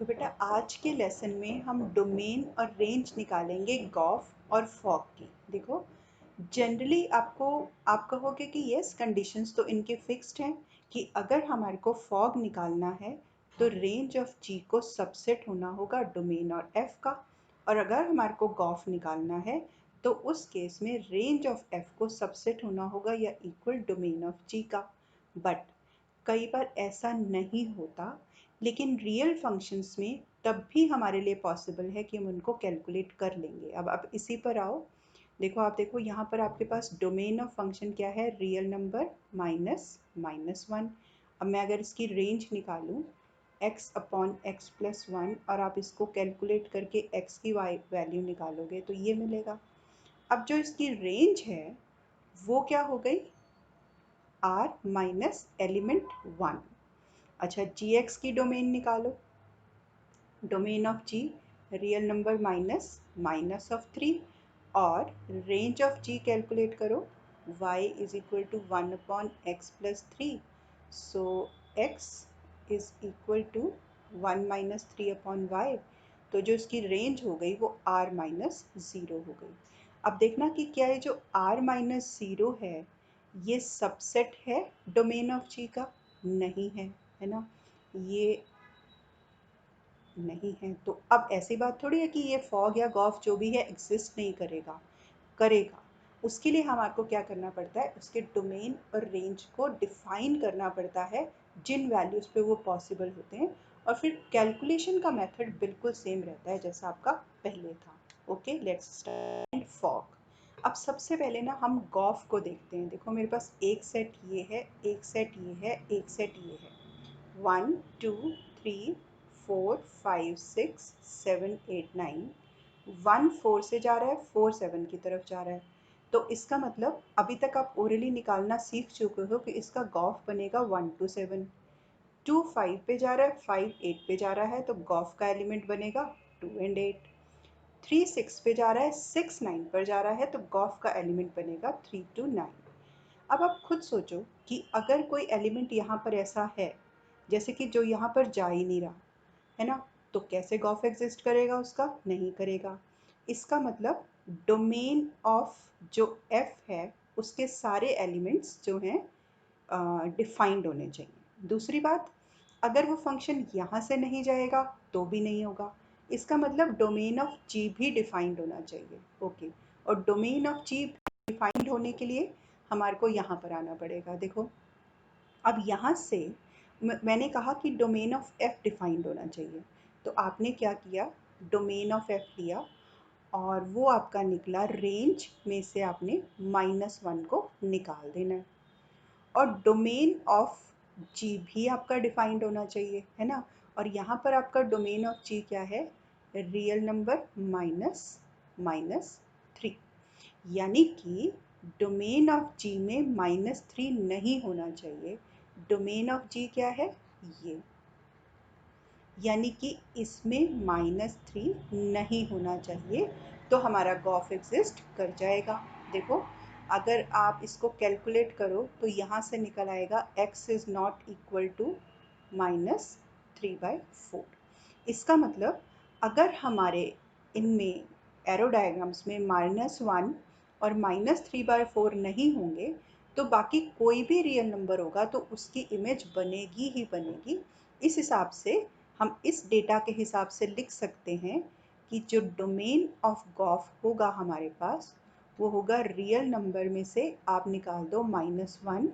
तो बेटा आज के लेसन में हम डोमेन और रेंज निकालेंगे गॉफ और फॉग की। देखो जनरली आप कहोगे कि यस कंडीशंस तो इनके फिक्स्ड हैं कि अगर हमारे को फॉग निकालना है तो रेंज ऑफ जी को सबसेट होना होगा डोमेन और एफ का, और अगर हमारे को गॉफ निकालना है तो उस केस में रेंज ऑफ एफ को सबसेट होना होगा या इक्वल डोमेन ऑफ जी का। बट कई बार ऐसा नहीं होता, लेकिन रियल फंक्शंस में तब भी हमारे लिए पॉसिबल है कि हम उनको कैलकुलेट कर लेंगे। अब इसी पर आओ। देखो आप देखो यहाँ पर आपके पास डोमेन ऑफ फंक्शन क्या है, real number minus minus one. अब मैं अगर इसकी रेंज निकालूं x upon x plus one और आप इसको कैलकुलेट करके x की वैल्यू निकालोगे तो ये मिलेगा। अब जो इसकी रेंज है वो क्या हो गई, r माइनस एलिमेंट वन। अच्छा जी एक्स की डोमेन निकालो, domain of G real number minus minus of three, और रेंज ऑफ जी कैलकुलेट करो y is equal to one upon x plus three, so x is equal to one minus three upon Y. तो जो इसकी range हो गई वो r minus zero हो गई। अब देखना कि क्या ये जो r माइनस ज़ीरो है ये सबसेट है डोमेन ऑफ जी का, नहीं है, है ना, ये नहीं है। तो अब ऐसी बात थोड़ी है कि ये फॉग या गॉफ जो भी है एग्जिस्ट नहीं करेगा, करेगा। उसके लिए हमारे को क्या करना पड़ता है, उसके डोमेन और रेंज को डिफाइन करना पड़ता है जिन वैल्यूज़ पे वो पॉसिबल होते हैं, और फिर कैलकुलेशन का मेथड बिल्कुल सेम रहता है जैसा आपका पहले था। Okay let's start fog. अब सबसे पहले ना हम गॉफ को देखते हैं। देखो मेरे पास एक सेट ये है, एक सेट ये है, एक सेट ये है, 1 2 3 4 5 6 7 8 9। 1 4 से जा रहा है, 4 7 की तरफ जा रहा है। तो इसका मतलब अभी तक आप ओरली निकालना सीख चुके हो कि इसका गॉफ बनेगा 1 2 7। 2 5 पे जा रहा है, 5 8 पे जा रहा है, तो गॉफ का एलिमेंट बनेगा 2 एंड 8। 3 6 पे जा रहा है, 6 9 पर जा रहा है, तो गॉफ का एलिमेंट बनेगा 3 2 9। अब आप खुद सोचो कि अगर कोई एलिमेंट यहाँ पर ऐसा है जैसे कि जो यहाँ पर जा ही नहीं रहा है ना, तो कैसे गॉफ एग्जिस्ट करेगा, उसका नहीं करेगा। इसका मतलब डोमेन ऑफ जो एफ है उसके सारे एलिमेंट्स जो हैं डिफाइंड होने चाहिए। दूसरी बात, अगर वो फंक्शन यहाँ से नहीं जाएगा तो भी नहीं होगा। इसका मतलब डोमेन ऑफ जी भी डिफाइंड होना चाहिए। ओके, और डोमेन ऑफ जी डिफाइंड होने के लिए हमारे को यहाँ पर आना पड़ेगा। देखो अब यहाँ से मैंने कहा कि डोमेन ऑफ एफ डिफाइंड होना चाहिए, तो आपने क्या किया, डोमेन ऑफ एफ लिया और वो आपका निकला रेंज में से आपने माइनस वन को निकाल देना है, और डोमेन ऑफ जी भी आपका डिफाइंड होना चाहिए, है ना। और यहाँ पर आपका डोमेन ऑफ जी क्या है, real number minus minus three, यानी कि डोमेन ऑफ जी में माइनस थ्री नहीं होना चाहिए। डोमेन ऑफ जी क्या है, ये, यानी कि इसमें माइनस थ्री नहीं होना चाहिए, तो हमारा गॉफ एग्जिस्ट कर जाएगा। देखो अगर आप इसको कैलकुलेट करो तो यहाँ से निकल आएगा x is not equal to minus three by four. इसका मतलब अगर हमारे इनमें एरो डायग्राम्स में माइनस वन और माइनस थ्री बाई फोर नहीं होंगे तो बाकी कोई भी रियल नंबर होगा तो उसकी इमेज बनेगी ही बनेगी। इस हिसाब से हम इस डेटा के हिसाब से लिख सकते हैं कि जो डोमेन ऑफ गॉफ होगा हमारे पास वो होगा रियल नंबर में से आप निकाल दो माइनस वन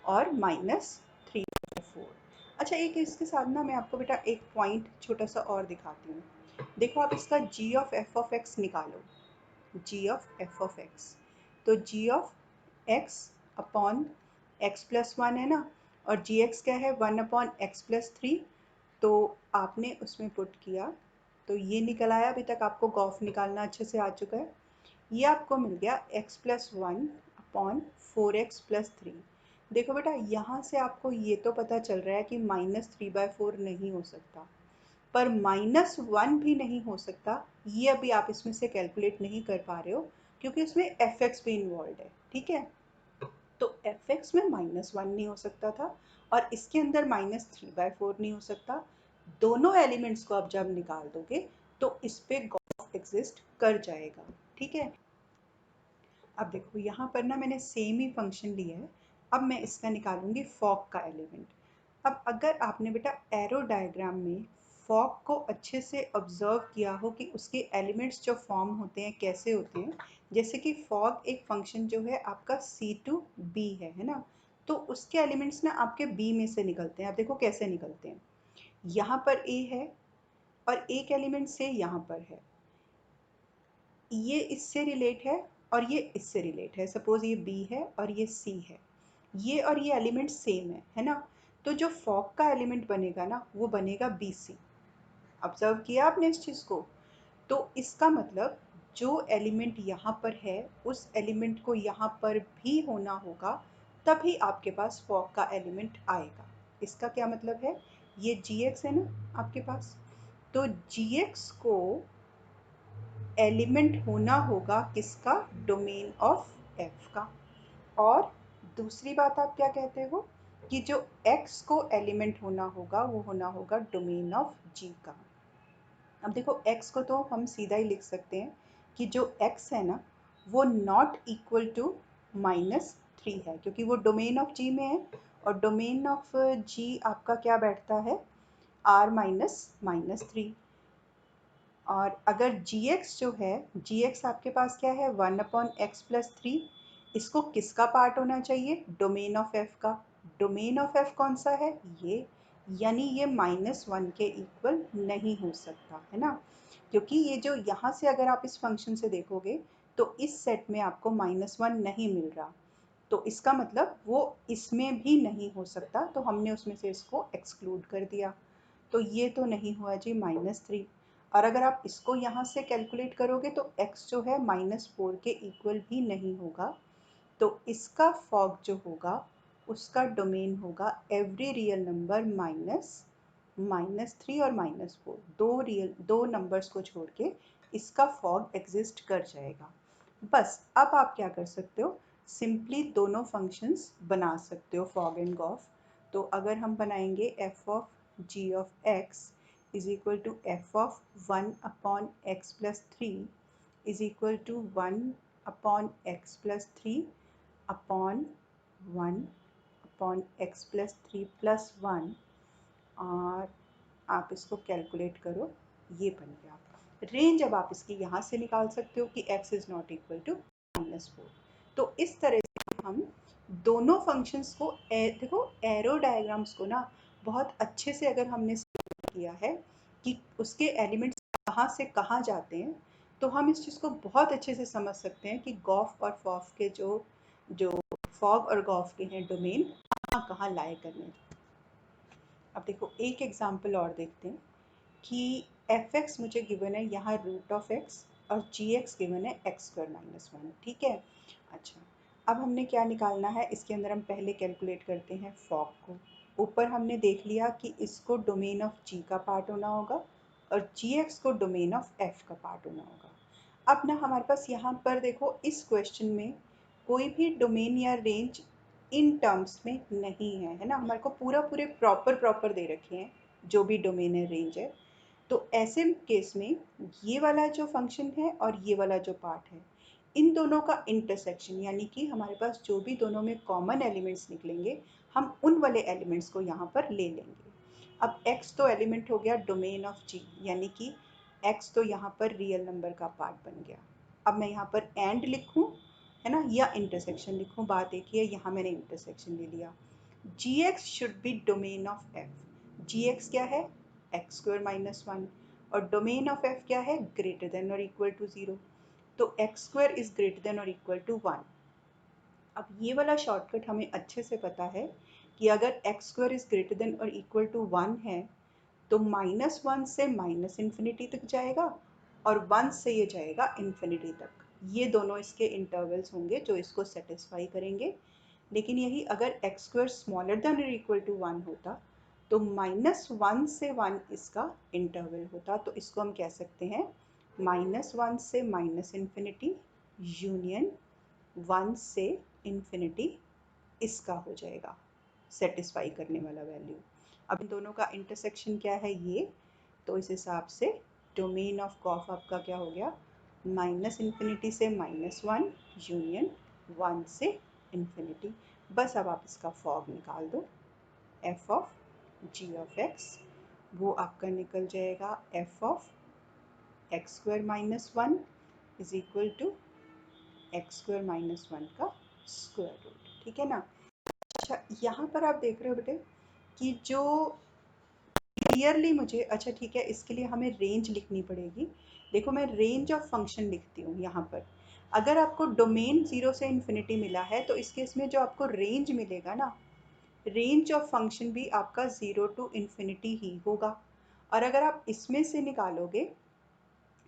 और माइनस थ्री बाई फोर। अच्छा एक इसके साथ ना मैं आपको बेटा एक पॉइंट छोटा सा और दिखाती हूँ। देखो आप इसका g of f of x निकालो, g of f of x, तो g of x upon x plus one है ना, और जी एक्स क्या है, one upon x plus three. तो आपने उसमें पुट किया तो ये निकल आया। अभी तक आपको गॉफ निकालना अच्छे से आ चुका है। ये आपको मिल गया x plus one upon four x plus three. देखो बेटा यहाँ से आपको ये तो पता चल रहा है कि माइनस थ्री बाई फोर नहीं हो सकता, पर माइनस वन भी नहीं हो सकता। ये अभी आप इसमें से कैलकुलेट नहीं कर पा रहे हो क्योंकि उसमें एफ एक्स भी इन्वॉल्व है, ठीक है। तो एफ एक्स में माइनस वन नहीं हो सकता था और इसके अंदर माइनस थ्री बाई फोर नहीं हो सकता। दोनों एलिमेंट्स को आप जब निकाल दोगे तो इस पे गॉफ एग्जिस्ट कर जाएगा। ठीक है, अब देखो यहाँ पर ना मैंने सेम ही फंक्शन लिया है। अब मैं इसका निकालूंगी फॉग का एलिमेंट। अब अगर आपने बेटा एरो डायग्राम में फॉग को अच्छे से ऑब्जर्व किया हो कि उसके एलिमेंट्स जो फॉर्म होते हैं कैसे होते हैं, जैसे कि फॉग एक फंक्शन जो है आपका सी टू बी है ना, तो उसके एलिमेंट्स ना आपके बी में से निकलते हैं। आप देखो कैसे निकलते हैं, यहाँ पर ए है और एक एलिमेंट से यहाँ पर है, ये इससे रिलेट है और ये इससे रिलेट है। सपोज ये बी है और ये सी है, ये और ये एलिमेंट सेम है ना, तो जो फॉग का एलिमेंट बनेगा ना वो बनेगा बी सी। ऑब्जर्व किया आपने इस चीज़ को? तो इसका मतलब जो एलिमेंट यहाँ पर है उस एलिमेंट को यहाँ पर भी होना होगा, तभी आपके पास फॉग का एलिमेंट आएगा। इसका क्या मतलब है, ये जी एक्स है ना आपके पास, तो जी एक्स को एलिमेंट होना होगा किसका, डोमेन ऑफ एफ का। और दूसरी बात आप क्या कहते हो कि जो x को एलिमेंट होना होगा वो होना होगा डोमेन ऑफ g का। अब देखो x को तो हम सीधा ही लिख सकते हैं कि जो x है ना वो नॉट इक्वल टू -3 है, क्योंकि वो डोमेन ऑफ g में है और डोमेन ऑफ g आपका क्या बैठता है, r -3। और अगर gx जो है, gx आपके पास क्या है 1/x+3, इसको किसका पार्ट होना चाहिए, डोमेन ऑफ f का। डोमेन ऑफ f कौन सा है, ये, यानी ये -1 के इक्वल नहीं हो सकता है ना, क्योंकि ये जो यहाँ से अगर आप इस फंक्शन से देखोगे तो इस सेट में आपको -1 नहीं मिल रहा, तो इसका मतलब वो इसमें भी नहीं हो सकता, तो हमने उसमें से इसको एक्सक्लूड कर दिया। तो ये तो नहीं हुआ जी -3। और अगर आप इसको यहाँ से कैलकुलेट करोगे तो x जो है -4 के इक्वल भी नहीं होगा। तो इसका फॉग जो होगा उसका डोमेन होगा एवरी रियल नंबर -3 और -4, दो नंबर्स को छोड़ के इसका फॉग एग्जिस्ट कर जाएगा। बस अब आप क्या कर सकते हो, सिंपली दोनों फंक्शंस बना सकते हो फॉग एंड गॉफ। तो अगर हम बनाएंगे f of g of x is equal to f of 1/x+3 is equal to 1/x+3 upon 1/x+3+1, और आप इसको कैलकुलेट करो, ये बन गया। रेंज अब आप इसकी यहाँ से निकाल सकते हो कि x is not equal to -4। तो इस तरह से हम दोनों फंक्शंस को देखो एरो डायग्राम्स को ना बहुत अच्छे से अगर हमने किया है कि उसके एलिमेंट्स कहाँ से कहाँ जाते हैं, तो हम इस चीज़ को बहुत अच्छे से समझ सकते हैं कि गॉफ और फॉफ के जो जो फॉग और गॉफ के हैं डोमेन कहाँ कहाँ लाए करने। अब देखो एक एग्जांपल और देखते हैं कि एफ एक्स मुझे गिवन है यहाँ √x और जी एक्स गिवन है x² - 1। ठीक है, अच्छा अब हमने क्या निकालना है, इसके अंदर हम पहले कैलकुलेट करते हैं फॉग को। ऊपर हमने देख लिया कि इसको डोमेन ऑफ g का पार्ट होना होगा और जी एक्स को डोमेन ऑफ f का पार्ट होना होगा। अब ना हमारे पास यहाँ पर देखो इस क्वेश्चन में कोई भी डोमेन या रेंज इन टर्म्स में नहीं है ना, हमारे को पूरे प्रॉपर दे रखे हैं जो भी डोमेन है रेंज है। तो ऐसे केस में ये वाला जो फंक्शन है और ये वाला जो पार्ट है, इन दोनों का इंटरसेक्शन, यानी कि हमारे पास जो भी दोनों में कॉमन एलिमेंट्स निकलेंगे हम उन वाले एलिमेंट्स को यहाँ पर ले लेंगे। अब x तो एलिमेंट हो गया डोमेन ऑफ g, यानी कि x तो यहाँ पर रियल नंबर का पार्ट बन गया। अब मैं यहाँ पर एंड लिखूँ है ना, या इंटरसेक्शन लिखूँ, बात एक ही है, यहाँ मैंने इंटरसेक्शन ले लिया। G x should be domain of f. G x क्या है, x² - 1, और डोमेन ऑफ f क्या है, ग्रेटर देन और इक्वल टू 0। तो x² इज ग्रेटर देन और इक्वल टू 1। अब ये वाला शॉर्टकट हमें अच्छे से पता है कि अगर x² इज ग्रेटर देन और इक्वल टू 1 है तो -1 से -∞ तक जाएगा और 1 से ये जाएगा इन्फिनिटी तक। ये दोनों इसके इंटरवल्स होंगे जो इसको सेटिस्फाई करेंगे। लेकिन यही अगर x² स्मॉलर देन और इक्वल टू 1 होता तो -1 से 1 इसका इंटरवल होता, तो इसको हम कह सकते हैं -1 से -∞ यूनियन 1 से इन्फिनिटी इसका हो जाएगा सेटिस्फाई करने वाला वैल्यू। अब इन दोनों का इंटरसेक्शन क्या है ये, तो इस हिसाब से डोमेन ऑफ गॉफ आपका क्या हो गया, -∞ से -1 यूनियन 1 से इन्फिनिटी। बस अब आप इसका फॉग निकाल दो, f of g of x वो आपका निकल जाएगा f of x² - 1 is equal to x² - 1 का स्क्वायर रूट, ठीक है ना। अच्छा यहाँ पर आप देख रहे हो बेटे कि जो क्लियरली मुझे, अच्छा ठीक है, इसके लिए हमें रेंज लिखनी पड़ेगी। देखो मैं रेंज ऑफ फंक्शन लिखती हूँ यहाँ पर। अगर आपको डोमेन 0 से इन्फिनिटी मिला है तो इस केस में जो आपको रेंज मिलेगा ना, रेंज ऑफ फंक्शन भी आपका 0 टू इन्फिनिटी ही होगा। और अगर आप इसमें से निकालोगे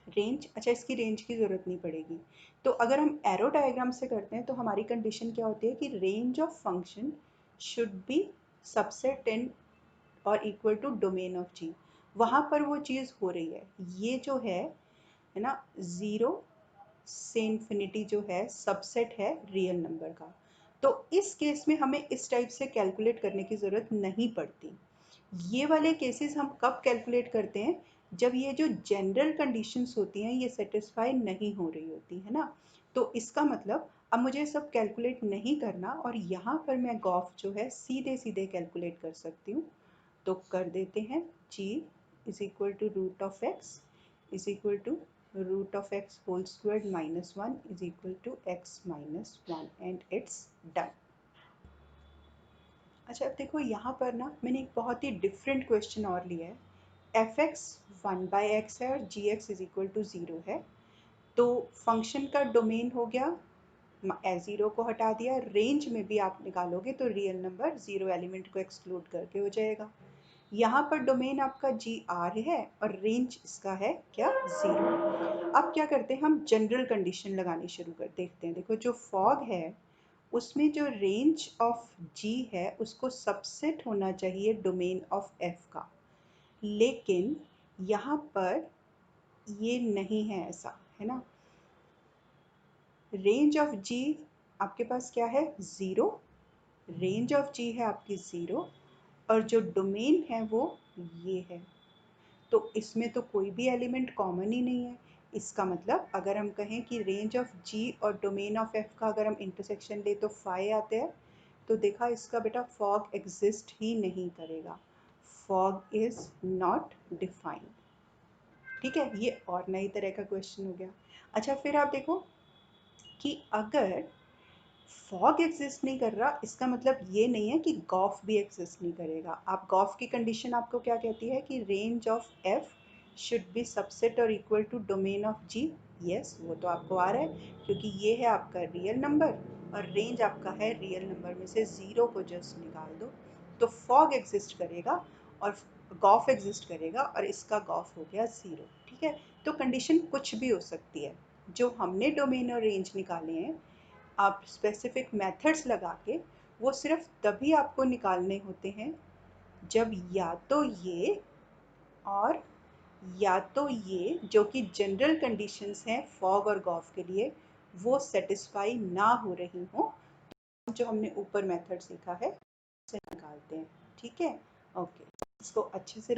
रेंज, अच्छा इसकी रेंज की ज़रूरत नहीं पड़ेगी। तो अगर हम एरो डायग्राम से करते हैं तो हमारी कंडीशन क्या होती है कि range of function should be subset in और equal to domain of g. वहाँ पर वो चीज़ हो रही है, ये जो है ना 0 से इन्फिनिटी जो है सबसेट है रियल नंबर का। तो इस केस में हमें इस टाइप से कैलकुलेट करने की ज़रूरत नहीं पड़ती। ये वाले केसेस हम कब कैलकुलेट करते हैं, जब ये जो जनरल कंडीशंस होती हैं ये सेटिस्फाई नहीं हो रही होती है ना। तो इसका मतलब अब मुझे सब कैलकुलेट नहीं करना और यहाँ पर मैं गॉफ जो है सीधे सीधे कैलकुलेट कर सकती हूँ। तो कर देते हैं g is equal to root of x is equal to root of x whole squared -1 is equal to x - 1 and it's done. अच्छा अब देखो यहाँ पर ना मैंने एक बहुत ही डिफरेंट क्वेश्चन और लिया है। एफ एक्स 1/x है और g x is equal to 0 है। तो फंक्शन का डोमेन हो गया, 0 को हटा दिया, रेंज में भी आप निकालोगे तो रियल नंबर 0 एलिमेंट को एक्सक्लूड करके हो जाएगा। यहाँ पर डोमेन आपका जी आर है और रेंज इसका है क्या 0। अब क्या करते हैं हम जनरल कंडीशन लगानी शुरू कर देखते हैं। देखो जो फॉग है उसमें जो रेंज ऑफ जी है उसको सबसेट होना चाहिए डोमेन ऑफ एफ का, लेकिन यहाँ पर ये नहीं है ऐसा, है ना। रेंज ऑफ जी आपके पास क्या है 0, रेंज ऑफ जी है आपकी 0 और जो डोमेन है वो ये है। तो इसमें तो कोई भी एलिमेंट कॉमन ही नहीं है। इसका मतलब अगर हम कहें कि रेंज ऑफ जी और डोमेन ऑफ एफ का अगर हम इंटरसेक्शन ले तो फाई आते हैं, तो देखा इसका बेटा फॉग एग्जिस्ट ही नहीं करेगा, फॉग इज नॉट डिफाइंड। ठीक है, ये और नई तरह का क्वेश्चन हो गया। अच्छा फिर आप देखो कि अगर फॉग एग्जिस्ट नहीं कर रहा इसका मतलब ये नहीं है कि गॉफ भी एग्जिस्ट नहीं करेगा। आप गॉफ की कंडीशन आपको क्या कहती है कि range of f should be subset और equal to domain of g. Yes वो तो आपको आ रहा है क्योंकि ये है आपका रियल नंबर और रेंज आपका है रियल नंबर में से 0 को जस्ट निकाल दो तो फॉग एग्जिस्ट करेगा और गॉफ एग्जिस्ट करेगा और इसका गॉफ हो गया 0। ठीक है, तो कंडीशन कुछ भी हो सकती है। जो हमने डोमेन और रेंज निकाले हैं आप स्पेसिफिक मेथड्स लगा के वो सिर्फ तभी आपको निकालने होते हैं जब या तो ये और या तो ये जो कि जनरल कंडीशंस हैं फॉग और गॉफ के लिए वो सेटिस्फाई ना हो रही हो, जो हमने ऊपर मेथड सीखा है उसे निकालते हैं। ठीक है, ओके, इसको अच्छे से